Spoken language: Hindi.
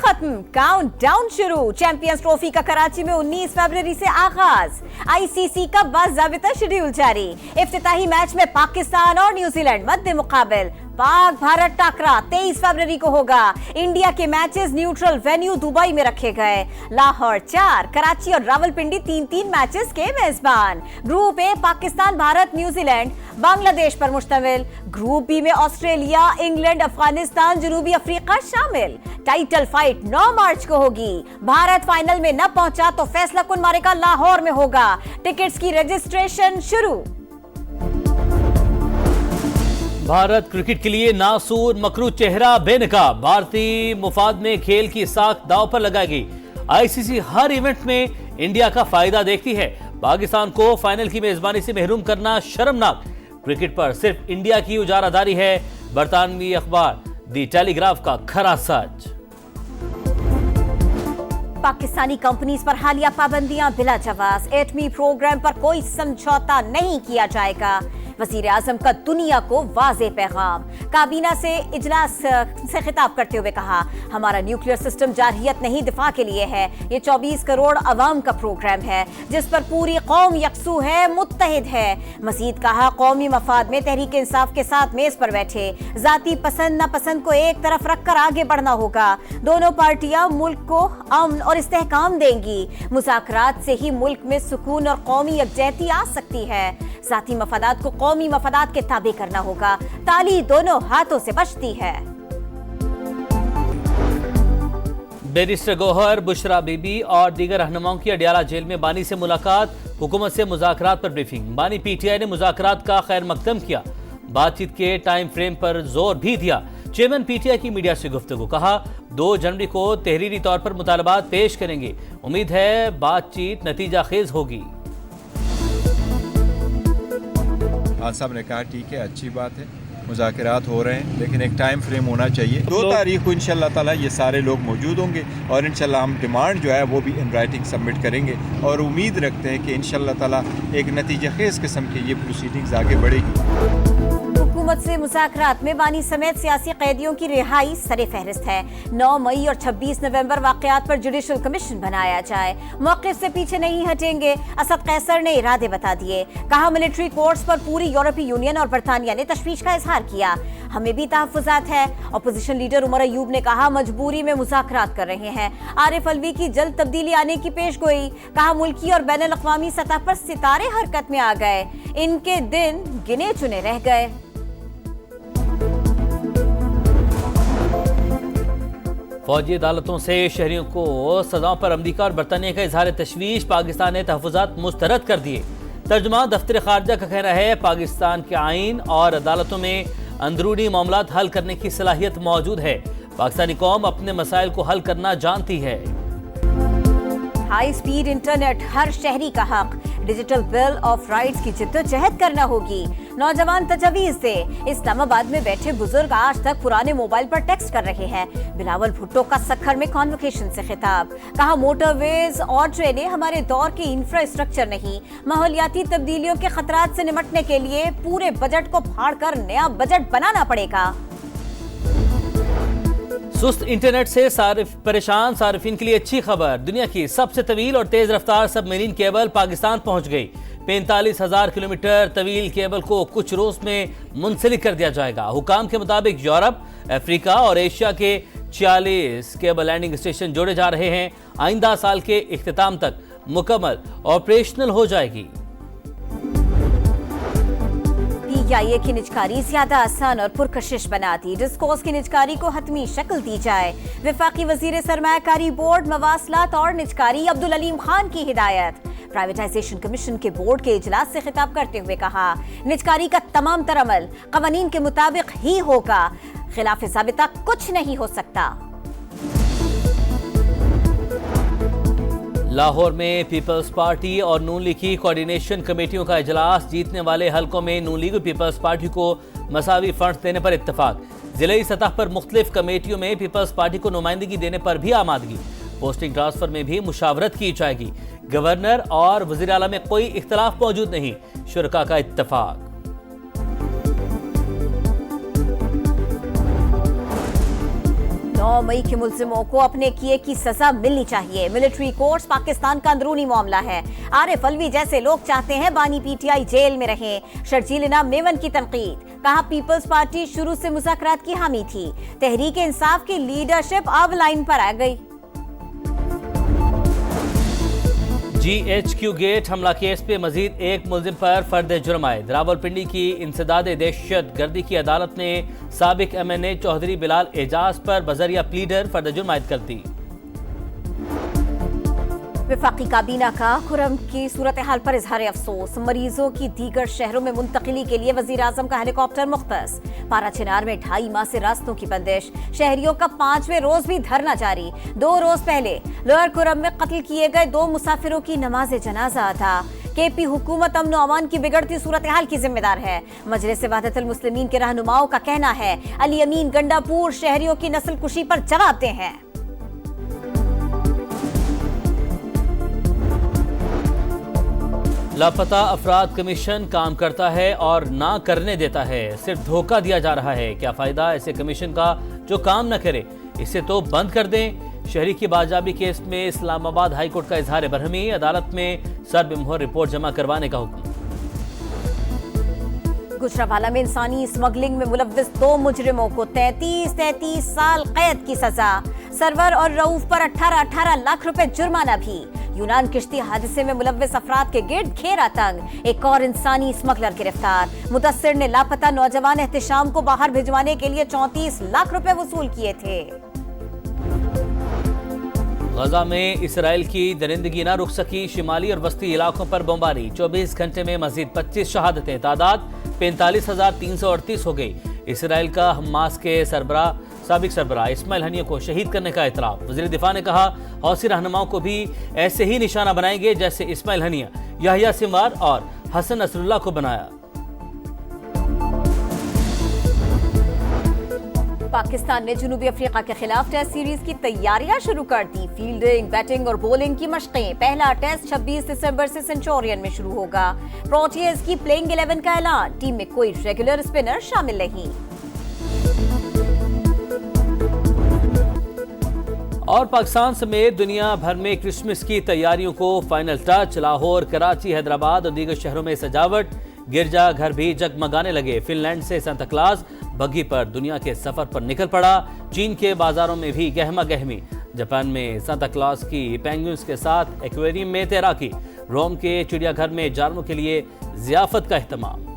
खत्म, काउंटडाउन शुरू। चैंपियंस ट्रॉफी का कराची में 19 फरवरी से आगाज। आईसीसी का बाज़ाबिता शेड्यूल जारी। इफ्तिताही मैच में पाकिस्तान और न्यूजीलैंड मद्दे मुकाबिल। पाक भारत टाकरा 23 फरवरी को होगा। इंडिया के मैचेस न्यूट्रल वेन्यू दुबई में रखे गए। लाहौर 4, कराची और रावलपिंडी 3-3 मैचेस के मेजबान। Group A Pakistan, Bharat, New Zealand, Bangladesh पर मुश्तमिल। ग्रुप बी में ऑस्ट्रेलिया, इंग्लैंड, अफगानिस्तान, जनूबी अफ्रीका शामिल। टाइटल फाइट 9 मार्च को होगी। भारत फाइनल में न पहुंचा तो फैसला कुन मारेगा लाहौर में होगा। टिकट्स की रजिस्ट्रेशन शुरू। भारत क्रिकेट के लिए नासूर मकरू चेहरा बेनकाब। भारतीय मुफाद में खेल की साख दांव पर लगाएगी। आईसीसी हर इवेंट में इंडिया का फायदा देखती है। पाकिस्तान को फाइनल की मेजबानी से महरूम करना शर्मनाक। क्रिकेट पर सिर्फ इंडिया की उजारादारी है। बरतानवी अखबार दी टेलीग्राफ का खरा सच। पाकिस्तानी कंपनीज पर हालिया पाबंदियां बिला जवाब। एटमी प्रोग्राम पर कोई समझौता नहीं किया जाएगा। वजीर आजम का दुनिया को वाज़े पैगाम। काबीना से इजलास से खिताब करते हुए कहा, हमारा न्यूक्लियर सिस्टम जारहियत नहीं दिफा के लिए है। ये 24 करोड़ अवाम का प्रोग्राम है जिस पर पूरी कौम यकसू है, मुत्तहिद है। मजीद कहा, कौमी मफाद में तहरीक इंसाफ के साथ मेज पर बैठे। जाती पसंद नापसंद को एक तरफ रखकर आगे बढ़ना होगा। दोनों पार्टियां मुल्क को अमन और इस्तेहकाम देंगी। मुज़ाकरात से ही मुल्क में सुकून और कौमी यकजहती आ सकती है। जाती मफादात को कौमी मफादात के ताबे करना होगा। ताली दोनों हाथों से बचती है। बैरिस्टर गौहर, बुशरा बीबी और दीगर रहनुमाओं की अडियाला जेल में बानी से मुलाकात। हुकूमत से मुज़ाकरात पर ब्रीफिंग। बानी पीटीआई ने मुज़ाकरात का खैर मकदम किया। बातचीत के टाइम फ्रेम पर जोर भी दिया। चेयरमैन पीटीआई की मीडिया से गुफ्तगू। कहा, 2 जनवरी को तहरीरी तौर पर मुतालबात पेश करेंगे। उम्मीद है बातचीत नतीजा खेज होगी। खान साहब ने कहा ठीक है, अच्छी बात है, मुज़ाकरात हो रहे हैं, लेकिन एक टाइम फ्रेम होना चाहिए। 2 तारीख को इंशाल्लाह ताला ये सारे लोग मौजूद होंगे और इंशाल्लाह हम डिमांड जो है वो भी इन राइटिंग सबमिट करेंगे और उम्मीद रखते हैं कि इंशाल्लाह ताला एक नतीजा खेज किस्म की ये प्रोसीडिंग्स आगे बढ़ेगी। हुकूमत से मुज़ाकरात में बानी समेत सियासी कैदियों की रिहाई सरे फहरिस्त है। 9 मई और 26 नवंबर वाक़यात पर जुडिशल कमीशन बनाया जाए। मौक़िफ़ से पीछे नहीं हटेंगे। असद कैसर ने इरादे बता दिए। कहा, मिलिट्री कोर्ट्स पर पूरी यूरोपीय यूनियन और बरतानिया ने तशवीश का इजहार किया। हमें भी तहफ़्फ़ुज़ात है। अपोजिशन लीडर उमर अयूब ने कहा, मजबूरी में मुज़ाकरात कर रहे हैं। आरिफ अलवी की जल्द तब्दीली आने की पेशगोई। कहा, मुल्की और बैनुल अक़वामी सतह पर सितारे हरकत में आ गए। इनके दिन गिने चुने रह गए। फौजी अदालतों से शहरियों को सजाओं पर अमरीका और बरतानिया का इजहार तशवीश। पाकिस्तान ने तहफ़्फ़ुज़ात मुस्तरद कर दिए। तर्जुमान दफ्तर खारजा का कहना है, पाकिस्तान के आइन और अदालतों में अंदरूनी मामलात हल करने की सलाहियत मौजूद है। पाकिस्तानी कौम अपने मसाइल को हल करना जानती है। हाई स्पीड इंटरनेट हर शहरी का हक। डिजिटल बिल ऑफ राइट्स की जिद्दोजहद करना होगी। नौजवान तजवीज़ से। इस्लामाबाद में बैठे बुजुर्ग आज तक पुराने मोबाइल पर टेक्स्ट कर रहे हैं। बिलावल भुट्टो का सखर में कॉन्वोकेशन से खिताब। कहा, मोटरवेज और ट्रेनें हमारे दौर के इंफ्रास्ट्रक्चर नहीं। माहौलियाती तब्दीलियों के खतरात से निपटने के लिए पूरे बजट को फाड़कर नया बजट बनाना पड़ेगा। सुस्त इंटरनेट से परेशान सार्फिन के लिए अच्छी खबर। दुनिया की सबसे तवील और तेज रफ्तार सबमरीन केबल पाकिस्तान पहुंच गई। 45,000 किलोमीटर तवील केबल को कुछ रोज में मुंसलिक कर दिया जाएगा। हुकाम के मुताबिक यूरोप, अफ्रीका और एशिया के 40 केबल लैंडिंग स्टेशन जोड़े जा रहे हैं। आइंदा साल के इख्तिताम तक मुकम्मल ऑपरेशनल हो जाएगी। पीटीआई की निजकारी ज्यादा आसान और पुरकशिश बना दी। डिस्कोर्स की निजकारी को हतमी शक्ल दी जाए। वफाकी वजीर सरमायाकारी बोर्ड, मवासलात और निजकारी अब्दुल अलीम खान की हिदायत। प्राइवेटाइजेशन कमीशन के बोर्ड के इजलास से खिताब करते हुए कहा, निजकारी का तमाम तर अमल कवानीन के मुताबिक ही होगा। खिलाफ ज़ाबिता कुछ नहीं हो सकता। लाहौर में पीपल्स पार्टी और नून लीग की कोऑर्डिनेशन कमेटियों का इजलास। जीतने वाले हलकों में नून लीग और पीपल्स पार्टी को मसावी फंड देने पर इत्तफाक। जिले सतह पर मुख्तलिफ कमेटियों में पीपल्स पार्टी को नुमाइंदगी देने पर भी आमादगी। पोस्टिंग ट्रांसफर में भी मुशावरत की जाएगी। गवर्नर और वज़ीर आला में कोई इख्तलाफ मौजूद नहीं। शुरका का इत्तफाक। 9 मई के मुल्जिमों को अपने किए की सजा मिलनी चाहिए। मिलिट्री कोर्ट्स पाकिस्तान का अंदरूनी मामला है। आरिफ अलवी जैसे लोग चाहते हैं बानी पीटीआई जेल में रहें। शर्जील इनाम मेमन की तनकीद, कहा पीपल्स पार्टी शुरू से मुज़ाकरात की हामी थी। तहरीक इंसाफ की लीडरशिप अब लाइन पर आ गई। GHQ गेट हमला केस पे मजीद एक मुल्जिम पर फर्द जुर्म आयद। रावलपिंडी की इंसदाद दहशत गर्दी की अदालत ने साबिक MNA चौधरी बिलाल एजाज पर बजरिया प्लीडर फर्द जुर्म आयद कर दी। वफाकी काबीना का खुर्रम की सूरत हाल पर इजहार अफसोस। मरीजों की दीगर शहरों में मुंतकिली के लिए वजीर आजम का हेलीकॉप्टर मुख्तस। पारा चिनार में 2.5 माह से रास्तों की बंदिश। शहरियों का 5वें रोज भी धरना जारी। 2 रोज पहले लोअर खुर्रम में कत्ल किए गए 2 मुसाफिरों की नमाज जनाजा अदा। KP हुकूमत अमन अमान की बिगड़ती सूरत हाल की जिम्मेदार है। मजलिस वहदतुल मुस्लिमीन के रहनुमाओं का कहना है अली अमीन गंडापुर शहरियों की नस्ल कुशी पर जवाब दे हैं। लापता अफराद कमीशन काम करता है और ना करने देता है। सिर्फ धोखा दिया जा रहा है। क्या फायदा ऐसे कमीशन का जो काम न करे? इसे तो बंद कर दें। शहरी की बाजाबी केस में इस्लामाबाद हाई कोर्ट का इजहार बरहमी। अदालत में सरबेमोहर रिपोर्ट जमा करवाने का हुक्म। गुजरावाला में इंसानी स्मगलिंग में मुलव्विस 2 मुजरिमों को 33 साल कैद की सजा। सरवर और रऊफ पर 18 लाख रुपए जुर्माना भी। यूनान किश्ती हादसे में मुलव्विस अफराद के गिर्द घेरा तंग। एक और इंसानी स्मगलर गिरफ्तार। मुदस्सिर ने लापता नौजवान एहतिशाम को बाहर भिजवाने के लिए 34 लाख रुपए वसूल किए थे। गजा में इसराइल की दरिंदगी न रुक सकी। शिमाली और वस्ती इलाकों पर बमबारी। 24 घंटे में मजीद 25 शहादतें। तादाद 45,338 हो गई। इसराइल का हमास के साबिक सरबराह इस्माइल हनिया को शहीद करने का इतराफ। वज़ीर दिफा ने कहा हौसी रहनुमाओं को भी ऐसे ही निशाना बनाएंगे जैसे इस्माइल हनिया, याहिया सिंवार और हसन नसरुल्लाह को बनाया। पाकिस्तान ने जनूबी अफ्रीका के खिलाफ टेस्ट सीरीज की तैयारियां शुरू कर दी। फील्डिंग, बैटिंग और बॉलिंग की मशकें। पहला टेस्ट 26 दिसंबर से सेंचुरियन में शुरू होगा। प्रोटियर्स की प्लेइंग 11 का ऐलान। टीम में कोई रेगुलर स्पिनर शामिल नहीं। और पाकिस्तान समेत दुनिया भर में क्रिसमस की तैयारियों को फाइनल टच। लाहौर, कराची, हैदराबाद और दीगर शहरों में सजावट। गिरजा घर भी जगमगाने लगे। फिनलैंड से सांता क्लॉज बग्गी पर दुनिया के सफर पर निकल पड़ा। चीन के बाजारों में भी गहमा गहमी। जापान में सांता क्लॉज की पेंगुइन्स के साथ एक्वेरियम में तैराकी। रोम के चिड़ियाघर में जानवरों के लिए जियाफत का एहतमाम।